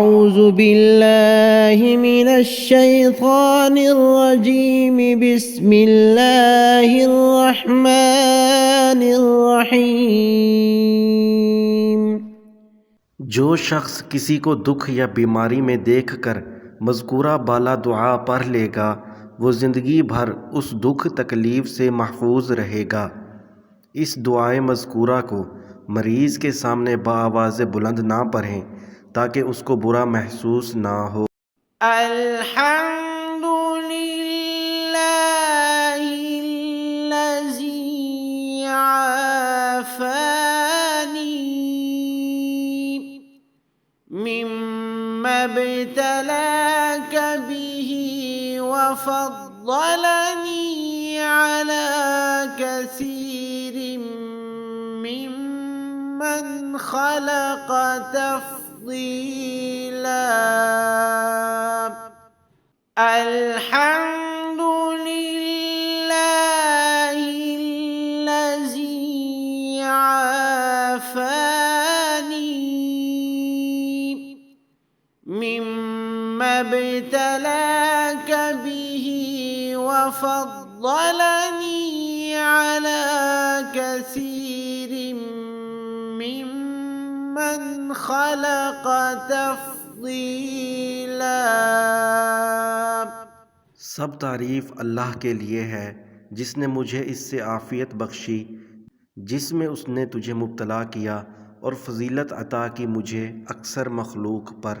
أعوذ बिल्लाहि मिनश शैतानिर रजीम बिस्मिल्लाहिर रहमानिर रहीम। जो शख्स किसी को दुख या बीमारी में देखकर मज़कूरा बाला दुआ पढ़ लेगा वो ज़िंदगी भर उस दुख तकलीफ़ से महफूज रहेगा। इस दुआए मज़कूरा को मरीज़ के सामने बाआवाज़ बुलंद ना पढ़ें ताकि उसको बुरा महसूस ना हो। अल्हम्दुलिल्लाहिल्लज़ी आफ़ानी मिम्मा इब्तलाक बिही वफ़द्दलनी अला कसीरिम मिम्मन खलक़ तफ़दीला। अल्हम्दुलिल्लाहिल्लज़ी आफ़ानी मिम्मा इब्तलाक बिही वफ़द्दलनी अला कसीरिम मिम्मन खलक़ तफ़दीला। सब तारीफ़ अल्लाह के लिए है जिसने मुझे इससे आफ़ियत बख्शी जिसमें उसने तुझे मुब्तला किया और फ़जीलत अता की मुझे अक्सर मखलूक पर।